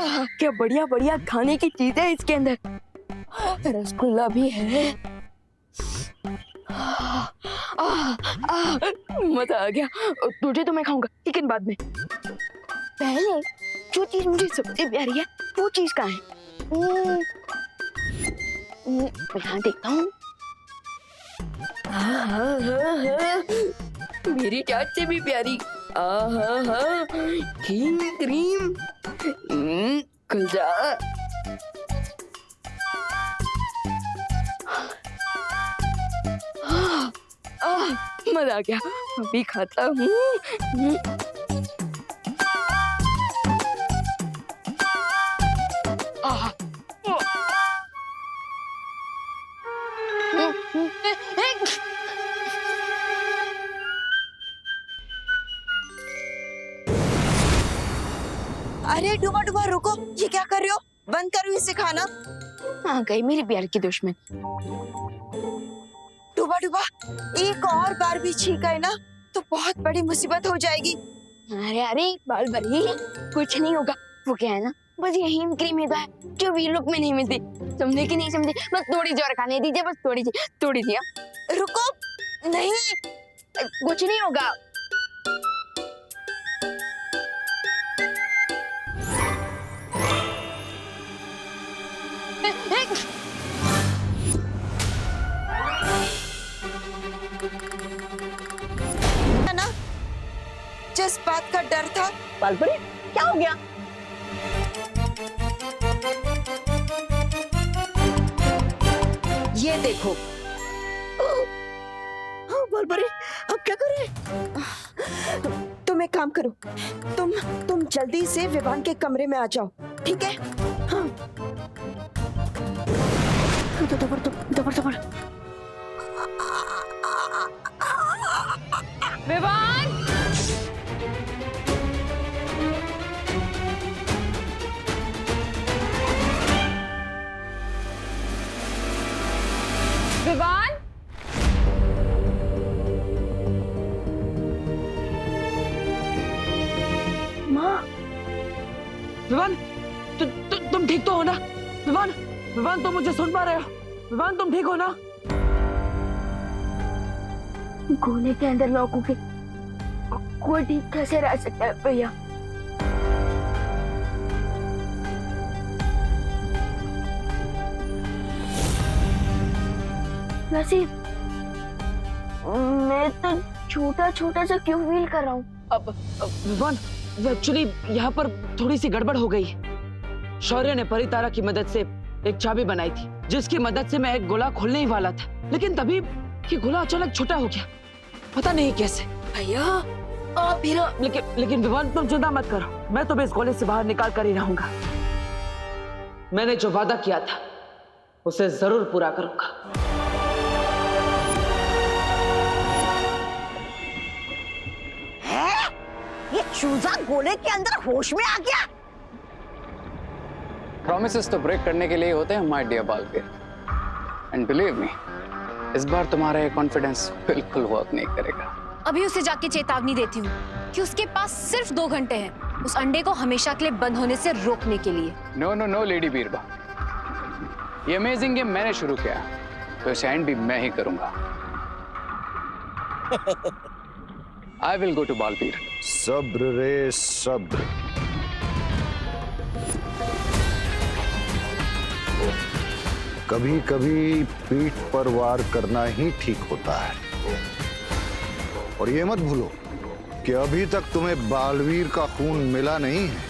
क्या बढ़िया बढ़िया खाने की चीजें है इसके अंदर। रसगुल्ला भी है। मजा आ गया। तुझे तो मैं खाऊंगा लेकिन बाद में। पहले जो चीज मुझे सबसे प्यारी है वो चीज कहाँ है? यहाँ देखता हूँ। मेरी चाट से भी प्यारी। Cream cream. खुल जा। मजा आ गया। अभी खाता हूँ। अरे डूबा डूबा रुको, ये क्या कर रहे हो? बंद करो इसे खाना। आ गई मेरी प्यार की दुश्मन। डूबा डूबा एक और बार भी छींका है ना तो बहुत बड़ी मुसीबत हो जाएगी। अरे अरे बाल भरी कुछ नहीं होगा। वो क्या है ना, बस ये हीम क्रीम है जो वीर लुक में नहीं मिलती। समझे कि नहीं समझे? बस थोड़ी सी और खाने दीजिए, बस थोड़ी सी। रुको, नहीं कुछ नहीं होगा। है ना, जिस बात का डर था। बालपरी क्या हो गया? ये देखो। बालपरी अब क्या करें? तुम एक काम करो, तुम जल्दी से विवान के कमरे में आ जाओ, ठीक है? हाँ। दबर। विवान! विवान! माँ! विवान, तुम ठीक तो हो ना? विवान, विवान तुम मुझे सुन पा रहे हो? विवान तुम ठीक हो ना? गोले के अंदर लॉक हो गए। कोई ठीक कैसे रह सकता है भैया? नसीब, मैं तो छोटा छोटा सा क्यों फील कर रहा हूँ? अब विवान, एक्चुअली यहाँ पर थोड़ी सी गड़बड़ हो गई। शौर्य ने परितारा की मदद से एक चाबी बनाई थी, जिसकी मदद से मैं एक गोला खोलने ही वाला था, लेकिन तभी ये गोला अचानक छोटा हो गया, पता नहीं कैसे। भैया आप फिर लेकिन विवान तुम चिंता मत करो, मैं तुम्हें इस गोले से बाहर निकाल कर ही रहूंगा। मैंने जो वादा किया था उसे जरूर पूरा करूंगा। है? ये चूजा गोले के अंदर होश में आ गया। प्रॉमिसेस तो ब्रेक करने के लिए होते हैं my dear Baalveer, and believe me, इस बार तुम्हारा ये कॉन्फिडेंस बिल्कुल वर्क नहीं करेगा। अभी उसे जाके चेतावनी देती हूँ कि उसके पास सिर्फ 2 घंटे हैं उस अंडे को हमेशा के लिए बंद होने से रोकने के लिए। नो लेडी बीरबा, ये अमेजिंग गेम मैंने शुरू किया तो इसे एंड भी मैं ही करूंगा। I will go to Baalveer. सब्र रे सब्र। कभी कभी पीठ पर वार करना ही ठीक होता है। और ये मत भूलो कि अभी तक तुम्हें बालवीर का खून मिला नहीं है,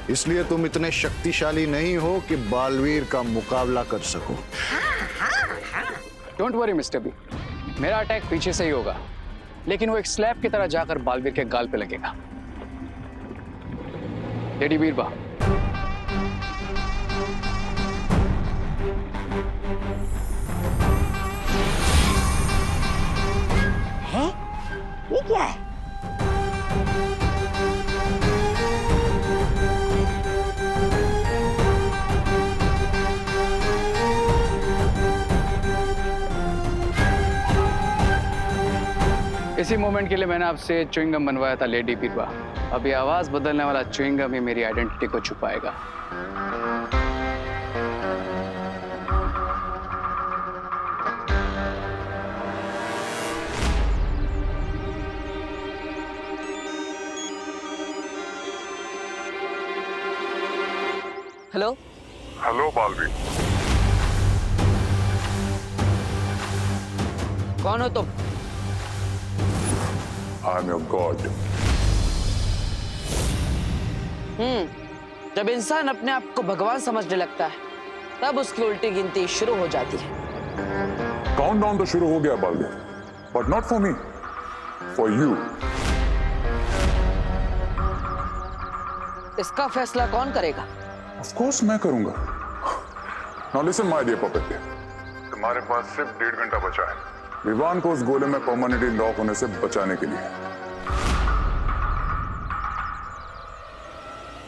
इसलिए तुम इतने शक्तिशाली नहीं हो कि बालवीर का मुकाबला कर सको। डोंट वरी मिस्टर बी, मेरा अटैक पीछे से ही होगा, लेकिन वो एक स्लैब की तरह जाकर बालवीर के गाल पे लगेगा। लेडी बीरबा, है? ये क्या है? इसी मोमेंट के लिए मैंने आपसे च्युइंगम बनवाया था लेडी बीरबा। अब ये आवाज बदलने वाला च्युइंगम ही मेरी आइडेंटिटी को छुपाएगा। हेलो हेलो बालवीर, कौन हो तुम? I am your God. जब इंसान अपने आप को भगवान समझने लगता है तब उसकी उल्टी गिनती शुरू हो जाती है। काउंटडाउन तो शुरू हो गया Baalveer, but not for me, for you. इसका फैसला कौन करेगा? ऑफ कोर्स मैं करूंगा। Now listen my dear puppet, तुम्हारे पास सिर्फ 1.5 घंटा बचा है विवान को उस गोले में परमानेंटली लॉक होने से बचाने के लिए।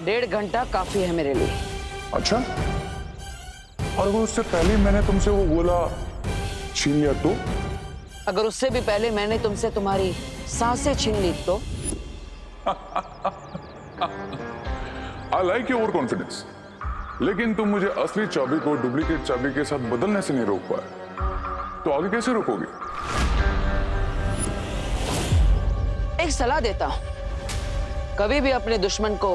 1.5 घंटा काफी है मेरे लिए। अच्छा, और वो उससे पहले मैंने तुमसे वो गोला छीन लिया तो? अगर उससे भी पहले मैंने तुमसे तुम्हारी सांसें छीन ली तो? आई लाइक योर कॉन्फिडेंस, लेकिन तुम मुझे असली चाबी को डुप्लीकेट चाबी के साथ बदलने से नहीं रोक पाए, तो आगे कैसे रोकोगे? एक सलाह देता हूं, कभी भी अपने दुश्मन को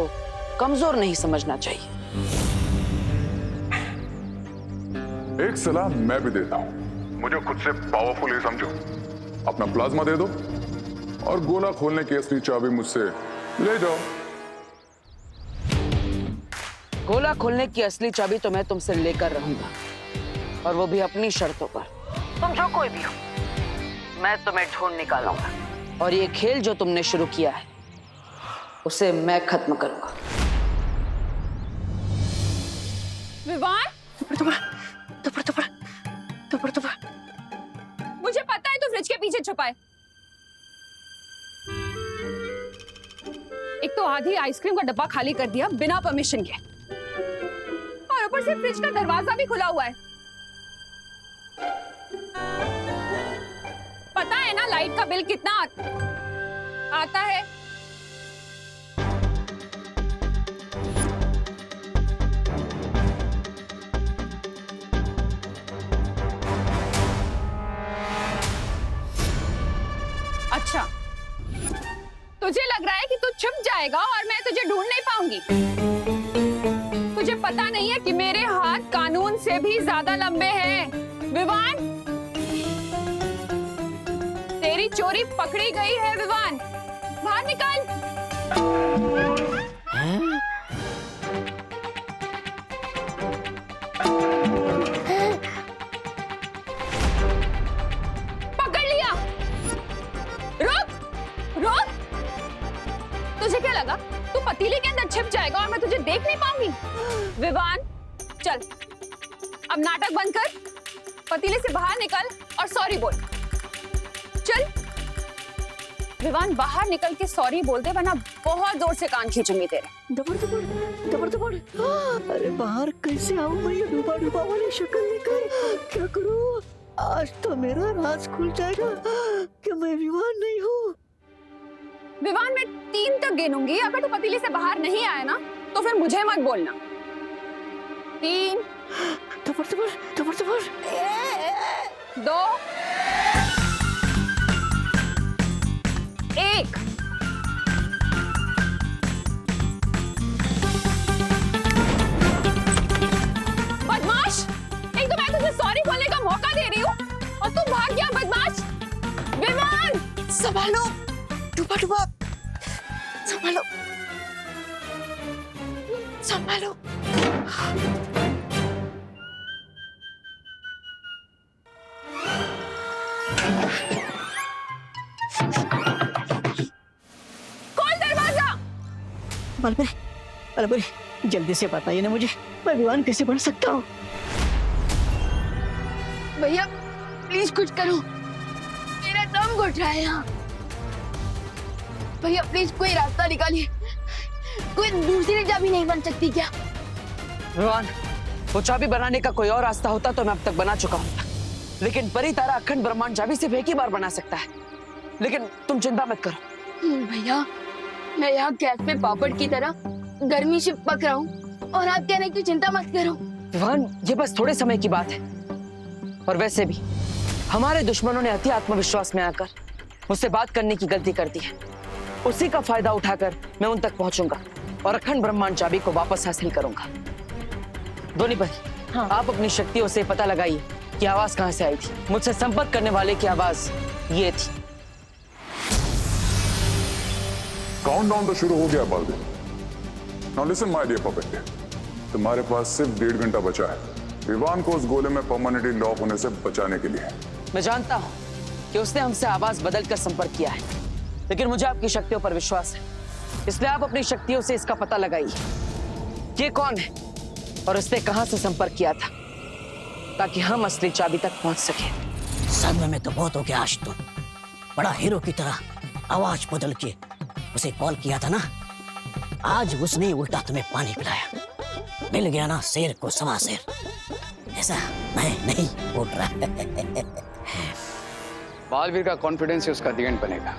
कमजोर नहीं समझना चाहिए। एक सलाह मैं भी देता हूं, मुझे खुद से पावरफुल ही समझो। अपना प्लाज्मा दे दो और गोला खोलने की असली चाबी मुझसे ले जाओ। गोला खोलने की असली चाबी तो मैं तुमसे लेकर रहूंगा, और वो भी अपनी शर्तों पर। तुम जो कोई भी हो, मैं तुम्हें ढूंढ निकालूंगा, और ये खेल जो तुमने शुरू किया है उसे मैं खत्म करूंगा। विवान, मुझे पता है तू फ्रिज के पीछे छुपा है। एक तो आधी आइसक्रीम का डब्बा खाली कर दिया बिना परमिशन के, और ऊपर से फ्रिज का दरवाजा भी खुला हुआ है। पता है ना लाइट का बिल कितना आता है? अच्छा, तुझे लग रहा है कि तू छुप जाएगा और मैं तुझे ढूंढ नहीं पाऊंगी। तुझे पता नहीं है कि मेरे हाथ कानून से भी ज्यादा लंबे हैं। विवान, तेरी चोरी पकड़ी गई है। विवान, बाहर निकल। पकड़ लिया। रुक, रुक। तुझे क्या लगा तू पतीले के अंदर छिप जाएगा और मैं तुझे देख नहीं पाऊंगी? विवान, चल अब नाटक बंद कर, पतीले से बाहर निकल और सॉरी बोल। चल विवान, बाहर निकल के सॉरी बोल दे, वरना बहुत जोर से कान खींचूंगी तेरे। दबड़। अरे बाहर कैसे आऊं मैं, ये डूबा डूबा वाली शक्ल लेकर? क्या करूं? आज तो मेरा राज खुल जाएगा कि मैं विवान नहीं हूँ। विवान, मैं 3 तक गिनूंगी, अगर तू पतीले से बाहर नहीं आया ना तो फिर मुझे मत बोलना। 3, दबड़ 2, 1। बदमाश, एक तो मैं तुझे सॉरी बोलने का मौका दे रही हूँ और तू भाग गया। बदमाश। विवान, संभालो, डूबा संभालो। खोल दरवाजा। बलबरी, जल्दी से बताइए ना मुझे, मैं विवान कैसे बन सकता हूँ? भैया प्लीज कुछ करो, मेरा दम घुट रहा है यहाँ। भैया प्लीज कोई रास्ता निकालिए, कोई दूसरी चाबी नहीं बन सकती क्या? विवान, वो चाबी बनाने का कोई और रास्ता होता तो मैं अब तक बना चुका हूँ, लेकिन परी तारा अखंड ब्रह्मांड चाबी सिर्फ एक ही बार बना सकता है। लेकिन तुम चिंता मत करो। भैया मैं यहाँ गैस पे पापड़ की तरह गर्मी से पक रहा हूँ और आप कह रहे हैं कि चिंता मत करो। विवान, ये बस थोड़े समय की बात है। और वैसे भी हमारे दुश्मनों ने अति आत्मविश्वास में आकर मुझसे बात करने की गलती कर दी है। उसी का फायदा उठाकर मैं उन तक पहुंचूंगा और अखंड ब्रह्मांड चाबी को वापस हासिल करूंगा। दोनी भाई, हाँ। आप अपनी शक्तियों से पता लगाइए कि आवाज कहां से आई थी। मुझसे संपर्क करने वाले की आवाज ये थी। काउंटडाउन तो शुरू हो गया Baalveer. Now listen my dear puppet, तुम्हारे पास सिर्फ 1.5 घंटा बचा है विवान को उस गोले में परमानेंटली लॉक होने से बचाने के लिए। मैं जानता हूं कि उसने हमसे आवाज बदलकर संपर्क किया है, लेकिन मुझे आपकी शक्तियों पर विश्वास है। इसलिए आप अपनी शक्तियों से इसका पता लगाइए कि ये कौन है और उसने कहां से संपर्क किया था, ताकि हम असली चाबी तक पहुंच सके। सदमे में तो बहुत हो गया आज तो। बड़ा हीरो की तरह आवाज बदल के उसे कॉल किया था ना, आज उसने उल्टा तुम्हें पानी पिलाया। मिल गया ना शेर को सवा शेर। ऐसा मैं नहीं बोल रहा। बालवीर का कॉन्फिडेंस ही उसका दी एंड बनेगा।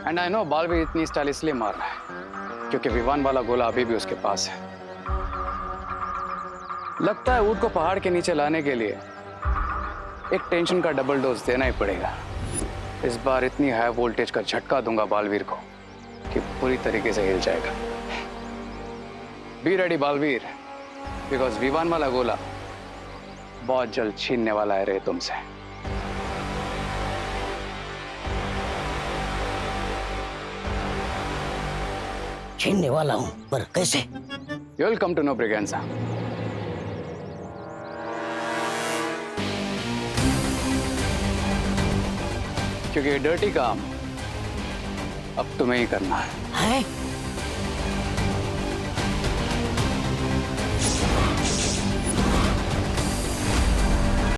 एंड आई नो बालवीर इतनी स्टाइल इसलिए मार रहा है क्योंकि विवान वाला गोला अभी भी उसके पास है। लगता है ऊँट को पहाड़ के नीचे लाने के लिए एक टेंशन का डबल डोज देना ही पड़ेगा। इस बार इतनी हाई वोल्टेज का झटका दूंगा बालवीर को कि पूरी तरीके से हिल जाएगा। Be ready Baalveer, because Vivaan वाला गोला बहुत जल्द छीनने वाला है रे तुमसे। छीनने वाला हूं, पर कैसे? You will come to know Briganza. क्योंकि ये डर्टी काम अब तुम्हें ही करना है। हैं?